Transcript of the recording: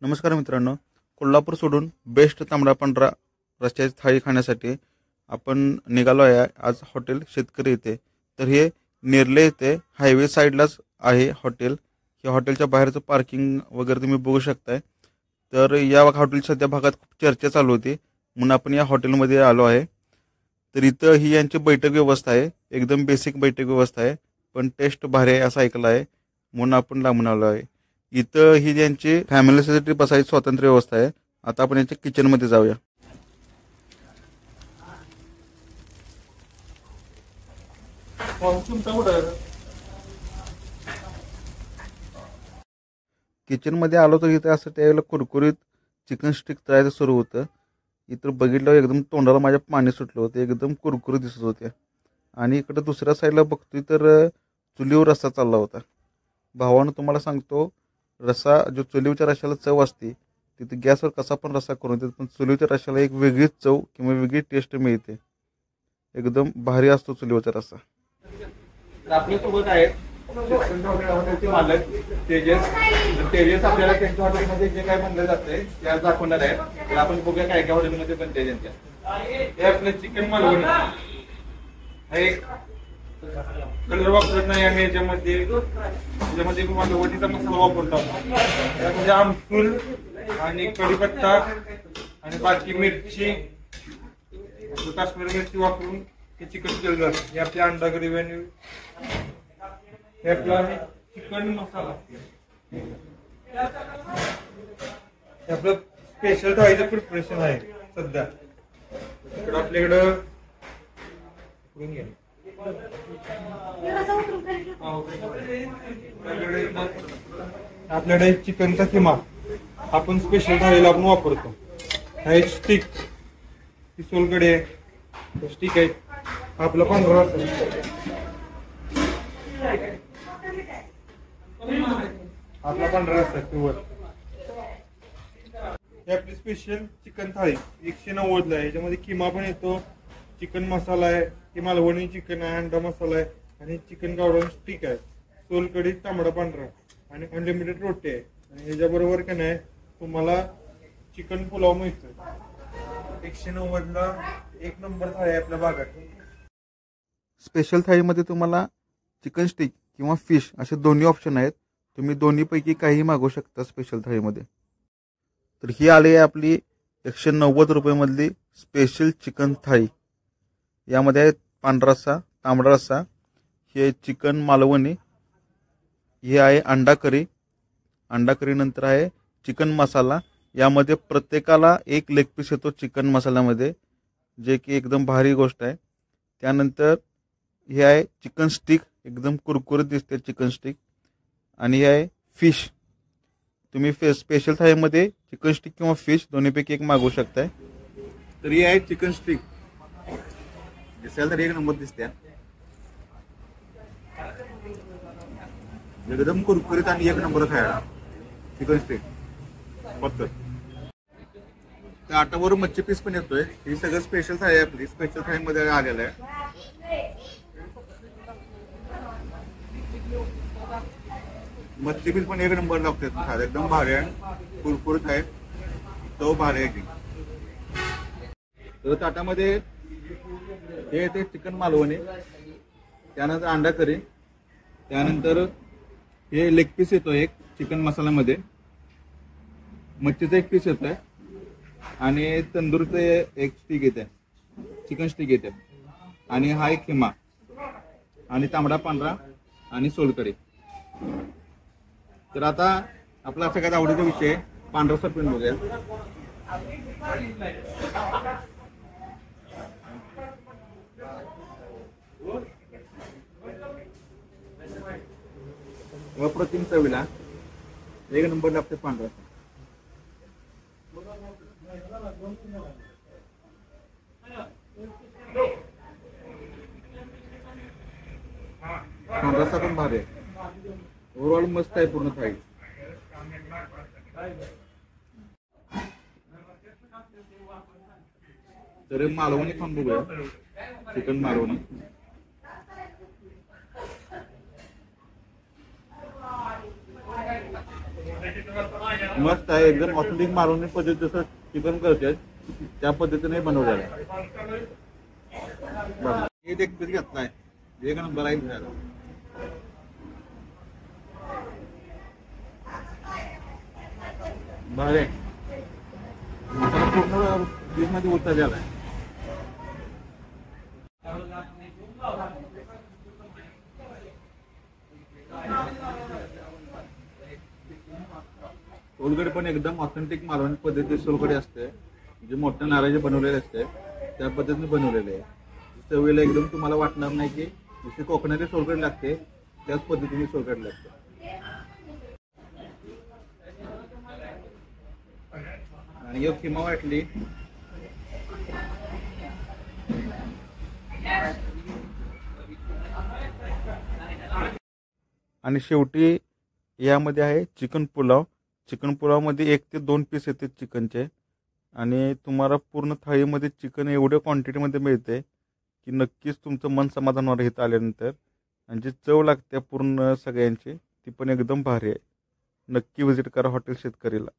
नमस्कार मित्रांनो, कोल्हापूर सोडून बेस्ट तांबडा पांढरा रस्त्याची थाळी खाण्यासाठी आपण निघालो आहे आज हॉटेल शेतकरी येथे। तर हे नेरले येथे हायवे साईडलाच आहे हॉटेल। या हॉटेलच्या बाहेरचं पार्किंग वगैरे तुम्ही बघू शकताय। तर या हॉटेल सध्या भागात खूप चर्चा चालू होती म्हणून आपण या हॉटेलमध्ये आलो आहे। तर इथं ही यांची बैठक व्यवस्था आहे, एकदम बेसिक बैठक व्यवस्था आहे, पण टेस्ट भारी आहे असं ऐकलं आहे म्हणून आपण लांबून आलो आहे। इथं ही त्यांची फॅमिलीसाठी बसायची स्वतंत्र व्यवस्था आहे। आता आपण यांच्या किचन मध्ये जाऊया। किचन मध्ये आलो तर इथं असं त्यावेळेला कुरकुरीत चिकन स्टिक तळायचं सुरू होतं। इथं बघितलं एकदम तोंडाला माझ्या पाणी सुटलं होतं, एकदम कुरकुरीत दिसत होते। आणि इकडे दुसऱ्या साईडला बघतोय तर चुलीवर रस्सा चालला होता। भावानं तुम्हाला सांगतो, रस्सा जो चुलीवरच्या रश्शाला चव असते तिथे गॅसवर कसा पण रस्सा करून देतात, पण चुलीवरच्या रश्शाला एक वेगळीच चव किंवा वेगळी टेस्ट मिळते। एकदम भारी असतो चुलीवरचा रस्सा। आपल्यासोबत आहेत हॉटेलचे मालक तेजस आपल्याला त्यांच्या हॉटेलमध्ये जे काय बनलं जातंय ते आज दाखवणार आहे। तर आपण बघूया काय काय हॉटेलमध्ये बनते त्यांच्या। हे आपलं चिकन मालवणी हे कलर वापरत नाही आम्ही याच्यामध्ये मालवणीचा मसाला वापरतो। त्यामध्ये आमसूल आणि कढीपत्ता आणि बाकी मिरची, काश्मीरी मिरची वापरून हे चिकन केलं जातं। हे आपल्या अंडा ग्रेव्ही आणि हे आपला चिकन मसाला, हे आपलं स्पेशल थाळीचं प्रिपरेशन आहे सध्या। इकडं आपल्याकडं आपल्याकडे चिकनचा किमा आपण स्पेशल थाळीला आपण वापरतो। हा स्टिक ही सोलकडे स्टिक आहे, आपला पांढरा आपला पांढरा रस्सा प्युअर। हे आपली स्पेशल चिकन थाळी 190 ला आहे। याच्यामध्ये किमा पण येतो, चिकन मसाला आहे, ही मालवणी चिकन आहे, अंडा मसाला आहे आणि चिकन गावरान स्टिक आहे, सोलकढी तांबडा पांढरा आणि अनलिमिटेड रोटी आहे। आणि ह्याच्याबरोबर का नाही तुम्हाला चिकन पुलाव मिळतो। 190 ला एक नंबर थाळी आहे आपल्या भागात। स्पेशल थाळीमध्ये तुम्हाला चिकन स्टिक किंवा फिश असे दोन्ही ऑप्शन आहेत, तुम्ही दोन्हीपैकी काही मागवू शकता स्पेशल थाळीमध्ये। तर ही आली आहे आपली 190 रुपये मधली स्पेशल चिकन थाळी। यामध्ये आहे पांढरा रस्सा, तांबडा रस्सा, हे चिकन मालवणी, हे आहे अंडा करी, अंडा करी नंतर आहे चिकन मसाला। यामध्ये प्रत्येकाला एक लेग पीस येतो चिकन मसाल्यामध्ये, जे की एकदम भारी गोष्ट आहे। त्यानंतर हे आहे चिकन स्टिक, एकदम कुरकुरीत दिसते चिकन स्टिक। आणि हे आहे फिश, तुम्ही स्पेशल थाळीमध्ये चिकन स्टिक किंवा फिश दोन्हीपैकी एक मागवू शकताय। तर ही आहे चिकन स्टिक, दिसायला तर एक नंबर दिसते, एकदम कुरकुरीत आणि एक नंबर खायला चिकन स्टिक पत्तर। त्या आटावर मच्छी पीस पण येतोय। ही सगळं स्पेशल थाळी आहे आपली, स्पेशल थाळीमध्ये आलेलं आहे। मच्छी पीस पण एक नंबर लागते, एकदम भारी आहे, कुरकुरीत आहे, तो भारी आहे। तर ताटामध्ये हे येते चिकन मालवणी, त्यानंतर अंडा करी, त्यानंतर हे लेग पीस येतो एक चिकन मसाल्यामध्ये, मच्छीचा एक पीस येतोय आणि तंदूरचं एक स्टिक येते, चिकन स्टिक येते, आणि हा एक खिमा आणि तांबडा पांढरा आणि सोलकढी। तर आता आपला सगळ्यात आवडीचा विषय पांढरा रस्सा पिऊन बघूया। अप्रतिम चवीला एक नंबर लागते पांढरा रस्सा। पांढरा रस्सा पण भारी आहे, ओव्हरऑल मस्त आहे पूर्ण थाळी। तर मालवणी खाऊन बघूया, चिकन मालवणी। मस्त आहे, एकदम ऑथेंटिक मालवणी पद्धत जसं चिकन करतात त्या पद्धतीने बनवलेलं आहे. एक पीस घेतलाय, एक नंबर आहे. भारी आहे. मसाला पूर्ण पीस मध्ये उतरलेला आहे. सोलकढी पण एकदम ऑथेंटिक मालवणी पद्धतीची सोलकढी असते, जे मोठ्या नारळाचे बनवलेले असते त्या पद्धतीने बनवलेले आहे. चवीला एकदम तुम्हाला वाटणार नाही की जशी कोकणाची सोलकढी लागते त्याच पद्धतीने सोलकढी लागते. आणि एक किमा वाटली आणि शेवटी यामध्ये आहे चिकन पुलाव. चिकन पुलावमध्ये 1 ते 2 पीस येते चिकनचे आणि तुम्हाला पूर्ण थाळीमध्ये चिकन एवढ्या क्वांटिटीमध्ये मिळते की नक्कीच तुमचं मन समाधान होणार इथं आल्यानंतर. आणि जी चव लागते पूर्ण सगळ्यांची ती पण एकदम भारी आहे. नक्की व्हिजिट करा हॉटेल शेतकरीला.